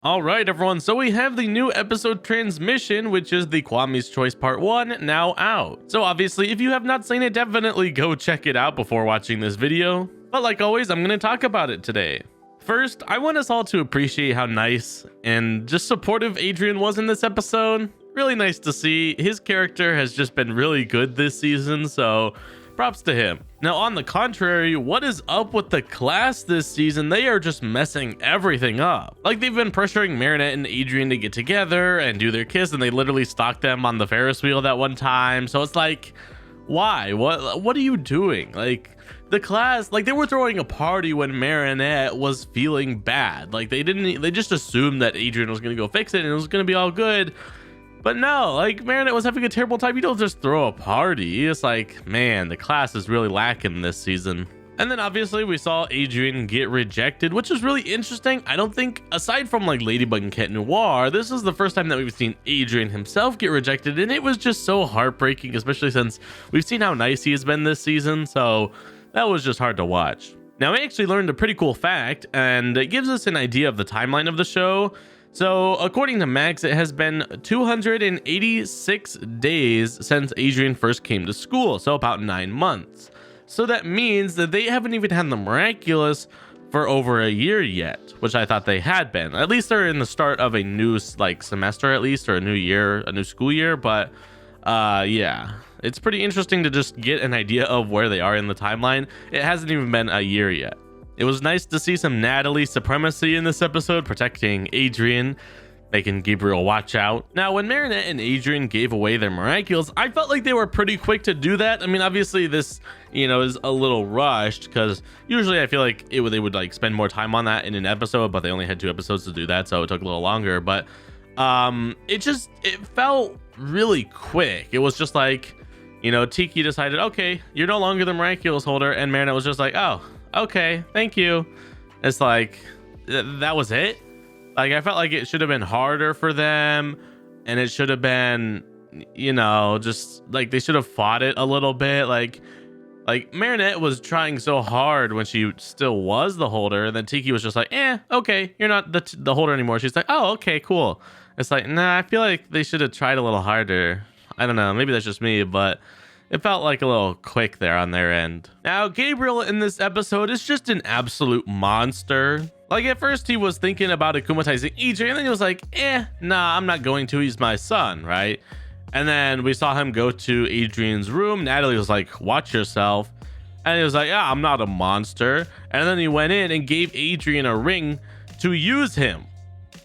All right, everyone. So we have the new episode transmission, which is the Kwami's Choice Part 1, now out. So obviously, if you have not seen it, definitely go check it out before watching this video. But like always, I'm going to talk about it today. First, I want us all to appreciate how nice and just supportive Adrien was in this episode. Really nice to see. His character has just been really good this season, so props to him. Now, on the contrary, what is up with the class this season? They are just messing everything up. Like, they've been pressuring Marinette and Adrien to get together and do their kiss, and they literally stalked them on the Ferris wheel that one time. So it's like, why? What are you doing? Like, the class, like, they were throwing a party when Marinette was feeling bad. Like, they just assumed that Adrien was gonna go fix it and it was gonna be all good. But no, like, Marinette was having a terrible time. You don't just throw a party. It's like, man, the class is really lacking this season. And then obviously we saw Adrien get rejected, which is really interesting. I don't think, aside from like Ladybug and Cat Noir, this is the first time that we've seen Adrien himself get rejected. And it was just so heartbreaking, especially since we've seen how nice he has been this season. So that was just hard to watch. Now, I actually learned a pretty cool fact, and it gives us an idea of the timeline of the show. So according to Max, it has been 286 days since Adrien first came to school, so about 9 months. So that means that they haven't even had the Miraculous for over a year yet, which I thought they had been. At least they're in the start of a new like semester, at least, or a new year, a new school year. But yeah, it's pretty interesting to just get an idea of where they are in the timeline. It hasn't even been a year yet. It was nice to see some Natalie supremacy in this episode, protecting Adrien, making Gabriel watch out. Now, when Marinette and Adrien gave away their Miraculous, I felt like they were pretty quick to do that. I mean, obviously this, is a little rushed, because usually I feel like they would like spend more time on that in an episode, but they only had 2 episodes to do that, so it took a little longer. But it felt really quick. It was just like, Tiki decided, okay, you're no longer the Miraculous holder, and Marinette was just like, oh, okay, thank you. It's like, that was it. Like, I felt like it should have been harder for them, and it should have been, just like they should have fought it a little bit. Like Marinette was trying so hard when she still was the holder, and then Tiki was just like, okay, you're not the holder anymore. She's like, oh, okay, cool. It's like, nah, I feel like they should have tried a little harder. I don't know, maybe that's just me, but it felt like a little quick there on their end. Now, Gabriel in this episode is just an absolute monster. Like, at first he was thinking about akumatizing Adrien, and then he was like, nah, I'm not going to. He's my son, right? And then we saw him go to Adrien's room. Natalie was like, watch yourself. And he was like, yeah, I'm not a monster. And then he went in and gave Adrien a ring to use him.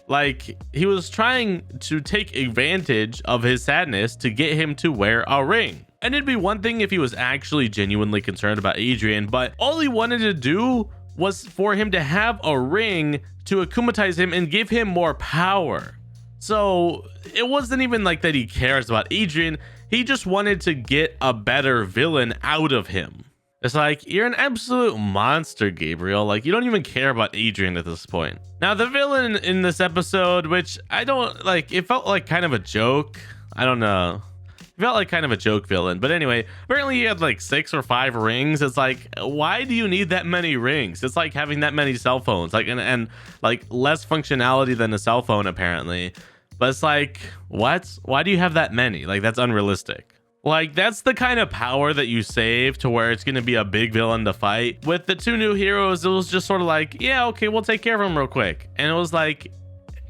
Like, he was trying to take advantage of his sadness to get him to wear a ring. And it'd be one thing if he was actually genuinely concerned about Adrien, but all he wanted to do was for him to have a ring to akumatize him and give him more power. So it wasn't even like that he cares about Adrien. He just wanted to get a better villain out of him. It's like, you're an absolute monster, Gabriel. Like, you don't even care about Adrien at this point. Now, the villain in this episode, which I don't like, it felt like kind of a joke. I don't know. It felt like kind of a joke villain. But anyway, apparently he had like 6 or 5 rings. It's like, why do you need that many rings? It's like having that many cell phones, like, and like less functionality than a cell phone, apparently. But it's like, what? Why do you have that many? Like, that's unrealistic. Like, that's the kind of power that you save to where it's going to be a big villain to fight. With the 2 new heroes, it was just sort of like, yeah, okay, we'll take care of him real quick. And it was like,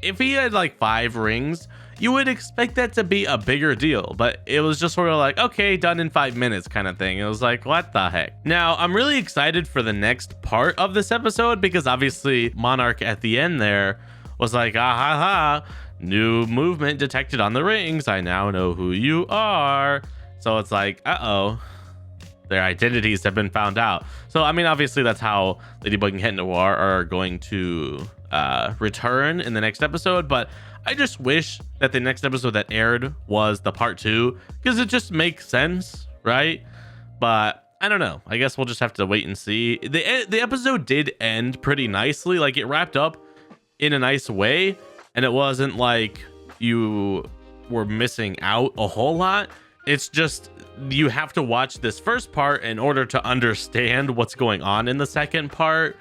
if he had like 5 rings, you would expect that to be a bigger deal. But it was just sort of like, okay, done in 5 minutes kind of thing. It was like, what the heck? Now, I'm really excited for the next part of this episode, because obviously Monarch at the end there was like, ah ha ha, new movement detected on the rings. I now know who you are. So it's like, uh-oh, their identities have been found out. So, I mean, obviously that's how Ladybug and Cat Noir are going to return in the next episode. But I just wish that the next episode that aired was the part 2, because it just makes sense, right? But I don't know. I guess we'll just have to wait and see. The episode did end pretty nicely. Like, it wrapped up in a nice way, and it wasn't like you were missing out a whole lot. It's just, you have to watch this first part in order to understand what's going on in the second part.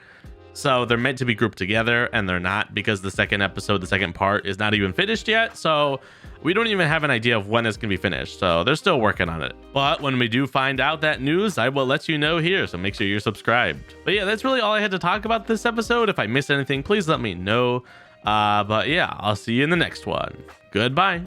So they're meant to be grouped together, and they're not, because the second episode, the second part, is not even finished yet. So we don't even have an idea of when it's going to be finished. So they're still working on it. But when we do find out that news, I will let you know here. So make sure you're subscribed. But yeah, that's really all I had to talk about this episode. If I missed anything, please let me know. But yeah, I'll see you in the next one. Goodbye.